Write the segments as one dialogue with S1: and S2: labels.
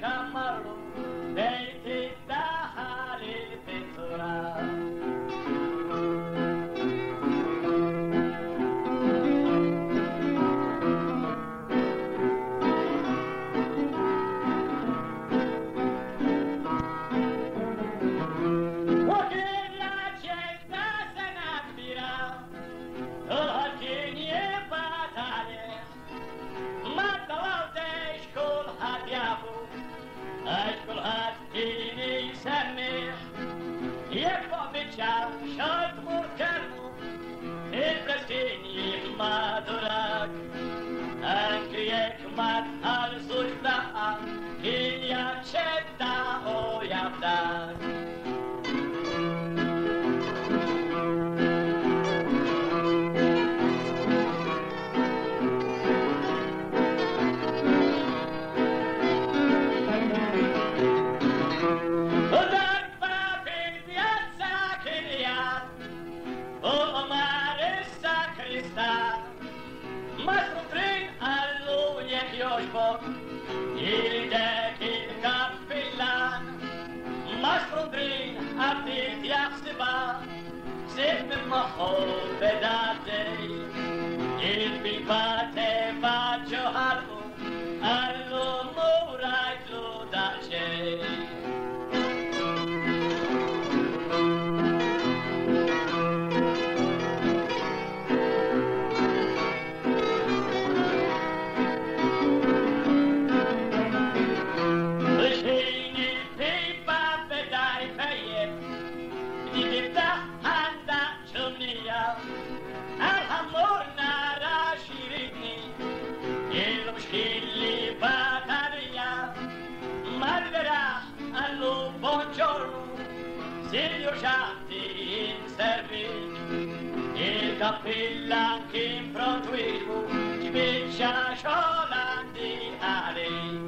S1: شمروا بيت الدخل الفترة شاد مركنو البرسيني ما دراك أنكريك ما تهرسوش بقى كي يتشدى أو يبداك Il cappellan Masfrondrin abdit yaxsiba Sef min mahol bedadej Il bilbate vaggio halku Allu murajlu daċej Signor Shanti in service Il cappellan che in pronto ci beccia sciolandi ali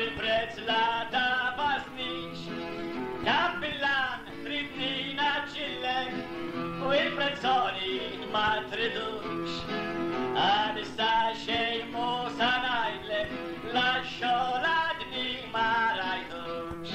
S1: بالبريت لا تفاسنيش كابلان تريدني ناجلك والبريت صاري ما تردوش أنا ساشي مو سنايلك لا شولادني ما رايدوش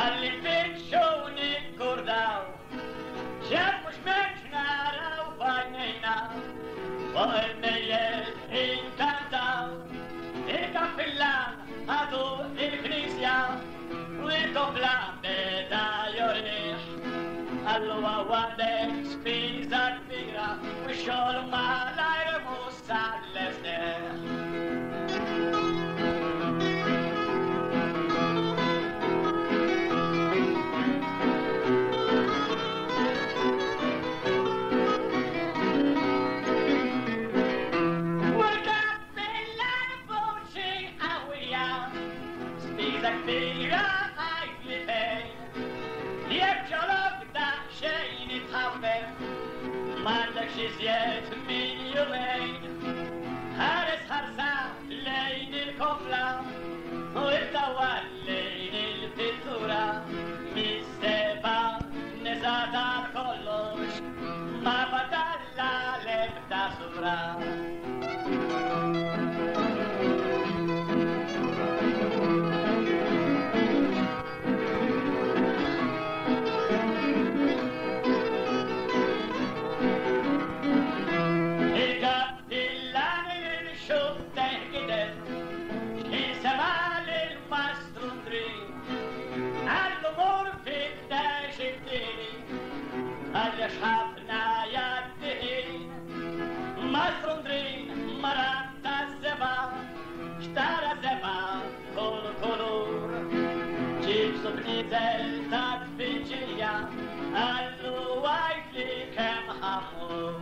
S1: اللي بتشوني كرداو شاف مش مشنارا وبنينا والميت انكنتاو الكفلان هاتو الكنيسيا والكفلان بدا يريح اللوا وادك سبيزا كبيرة والشغل ما لا يرموس على السلاح مالك زيت من يومين هارس هرسا لين الكفلة والتوالين الفتورة مستبا نزادار كلش ما بدل لبدا صورة subnizel tak wydzieja, allu łajflikiem hamur.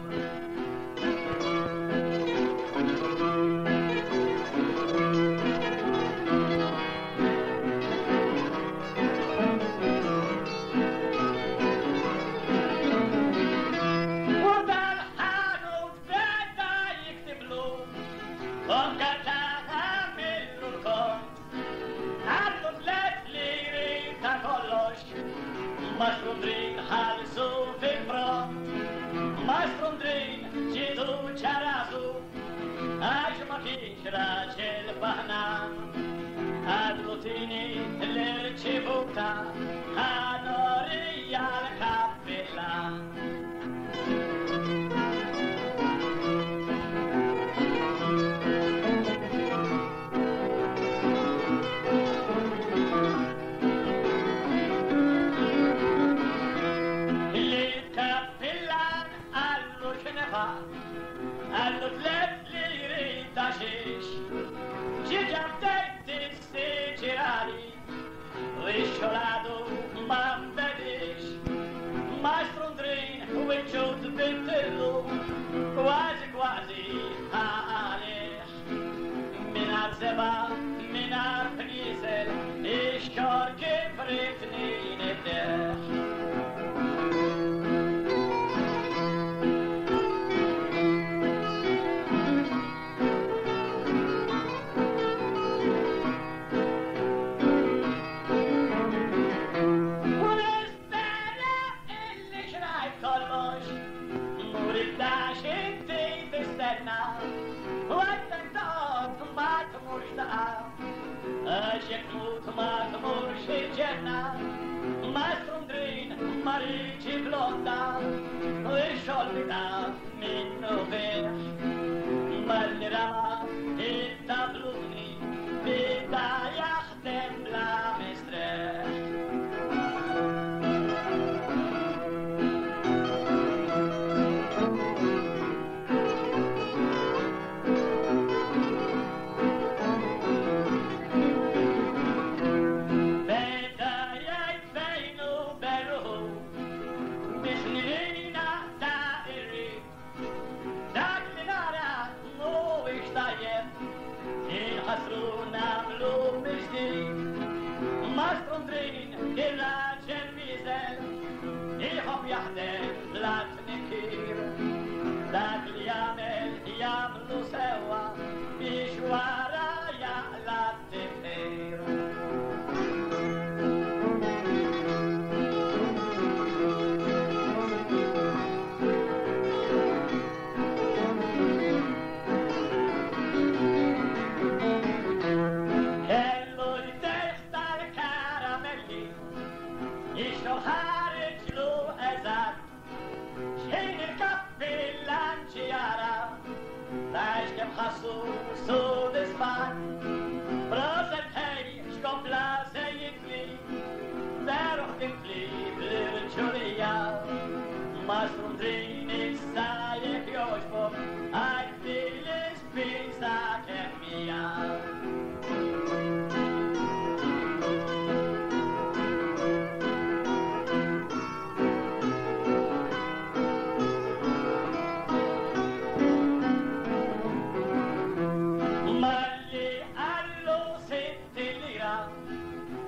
S2: Mastrondrin halsu fibra, mastrondrin jidu charazu, ajmakish rachel bahna, adlutini lerchibuta, hanoriya kapila. Allo tlepli ritaxish, ġiġam tejti ġirali, rixxoladu ma mbedix, mastrundrin u iċċut bittillu, kważi kważi għalix. Minar seba, minar pnisel, ix-xor kif ritni niddex. Għaxek mut ma tmurx il-ġenna, mastrundrin mariċi blonda, u il-xolbita minnu biex, mal-li rama il-tabluni, bida jaħdem la mistrex. Mastrundrin il-raġel mizel, iħob jaħdem lat-nikir, dak li jamlu sewa, biex wara jaqla t-tifir. Ħassu sodisfat, proset hej, xkompla se jitli, beruħ tifli bl-ċurija, mastrundrin issa jek joġbok, għajti l-ispisa kemmija.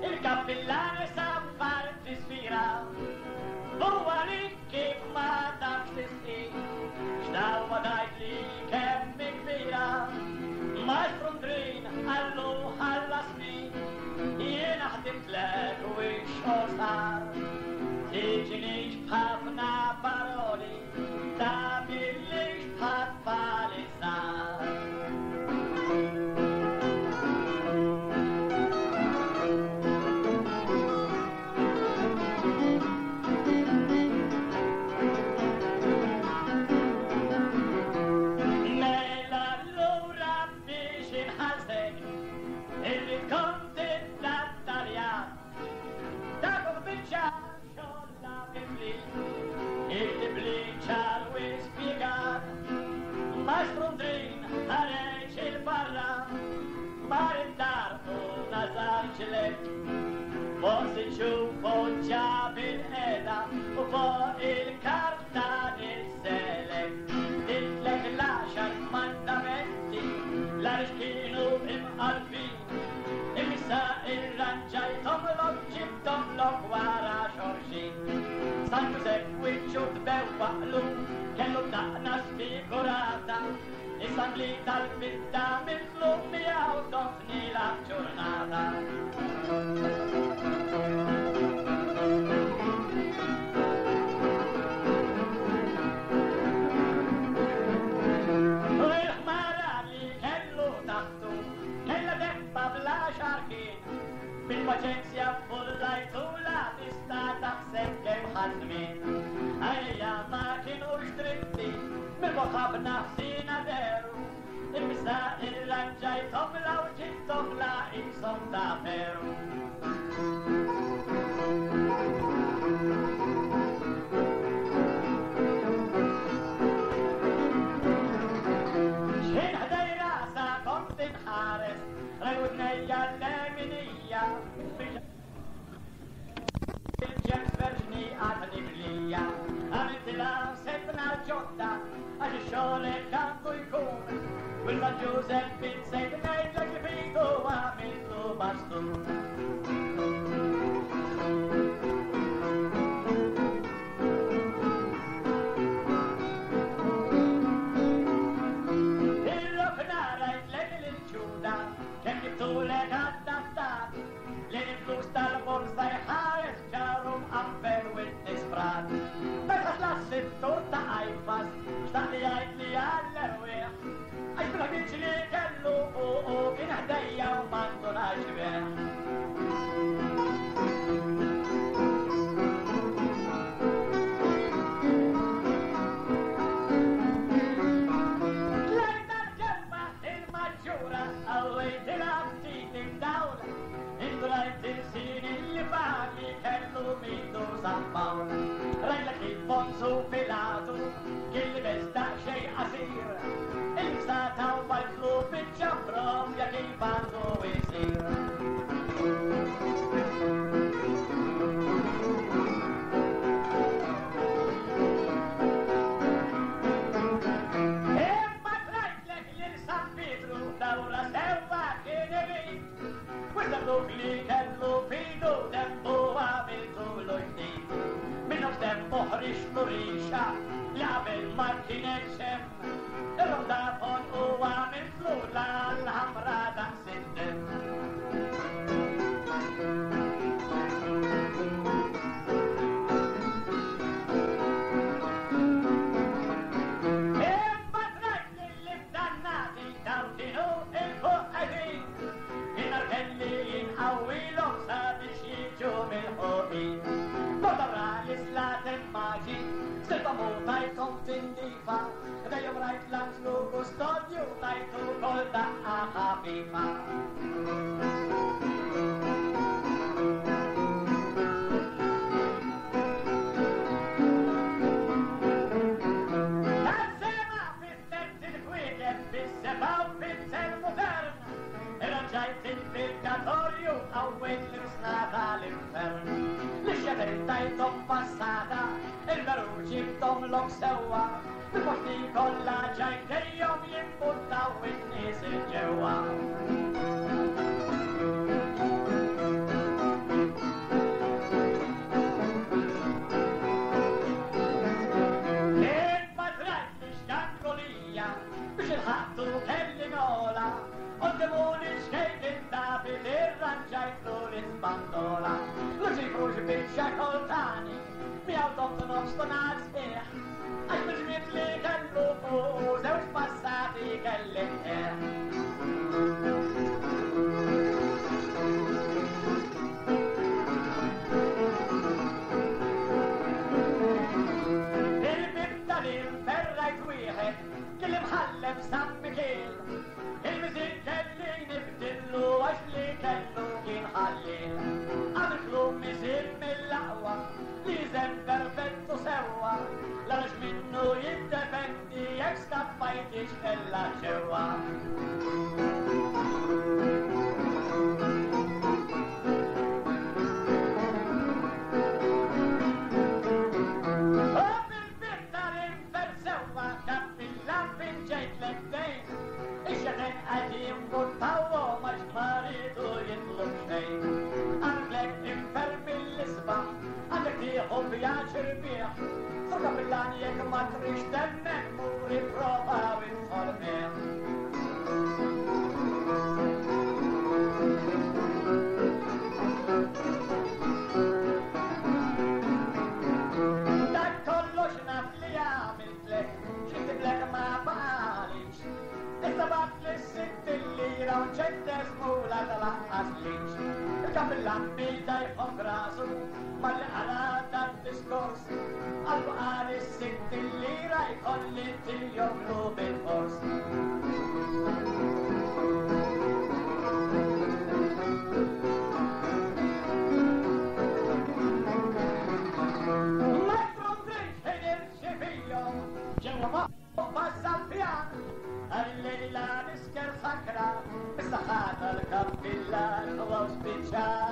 S2: Il-kappillani saffar tispira, huwa li kif ma tafx tisti, x'dawwa dajt li kemm kbira, mastrundrin għallu ħallasni, jiena ħdimtlek u x-xogħol sar, tiġinix b'ħafna paroli, tagħmilix b'ħafna sar. Kontent l-attarjat, dak u bieċa xolla bimli, nxufu ġab il-eda u fuq il-karta nitselek. Ditlek l-10 mandamenti l-għalix kienu imqalbin. Imissa irranġajtom l-ok ġibtom l-ok wara xorxin. San Giuseppe wiċċu tbewwaqlu kellu daqna sfigurata. Is-sangli tal-bidda mitlu miegħu tofni l-ġurnata. U l-ħmara li kellu taħtu kella debba bla xarkien. Bil-paċenzja fullajtu la tista' taħseb kemm ħażmin. Ejja ma kienux dritti bil-boħabna ħsina deru. Imissa irranġajtom la u ġibtom la insom ta' veru. X'in ħdej rasa kont inħares rajut nejja l-leminija. Il-ġems verġni għadni blija. Għamiltila sebna ġodda għax xogħlek kantu jkun. Wilma Giuseppe sejt ngħidlek li fidu għamiltu bastun. Il-rokna rajtlek l-ġuda kemm jibtulek adattat. L-influs tal-borsa jħares ġarum għaffel wit-nisfrat. Meta tlassit torta għajfas xtaq li għajt li għall-erwieħ. Għax bla li kellu u kien ħdejja u mandunax beħ. Tlejna l-ġemma il-maġġura għawejt il-għabtit imdawla. Indrajt il-sin li faqli kellu mitu Sampawla. Rajlek il-Ponzu Pilatu kien li besta xej qasir. Il-sataw bajtlu bieċabrom jak il-bandu jisir. Imma trajtlek l-San Pietru dawra sewa kien ibit. Wizarduk li kellu fidu dembu għamiltu l-ġdid. Minnu dembu ħrix nurixa li għamil ma kienet xem. Il-ronda fon u għamiltu l-ħamra daqsittem. Imma trajt l-imdannati daw kienu il-fuqqadin. Inarkelli jinqawilom sabiex jiġu mill-ħuqin. Bordabra l-islat immaġi silba mu tajtom tindifa. Dejjem rajt l-anslu kustodju tajtu kol daqqa ħafifa. Tassema fit-terz il-kwieket bis-sebaw fit-termodern. Irranġajt il-purgatorju għawwet l-isnata l-infern. L-xeder tajtom passata il-veru ġibtom l-ok sewa. Bil-posti kolla ġajtejjom jimbuttaw in-nies il-ġewa. Imma trajt li xkankolija biex il-ħattu kelli nola. Oddemuni xkejt il-David irranġajtlu l-isbandola. L-ġifruġ biex koltani miaw tomtu nofstonar sbieħ. Għax biex li kellu u zewġ passati kelli il-bibda li ferrajt wieħed kelli mħallef San Mikel. Il-mizin kelli nibdillu għax li kellu kien ħallil. Għamillu mizin mill-laqwa li zember bentu sewa. L-għax minnu jiddefendi jek skappajtix kella ġewa. piace rbieħ, sur kapillan jekk ma trix temmek muri prova u informeħ. Dak kollox naf li għamiltlek, xintiblek ma baqalix, issa bat li s-sitt lira u ċettes mula tal-aqqas liċ. Il-kapillan bilda jħom rasu, mal għala dan diskors, għallu għal s-sitt lira jkolli tiljomlu bil-fors. Għallejla nisker sakra, istaħħata l-kampillar u għaw spiċċar.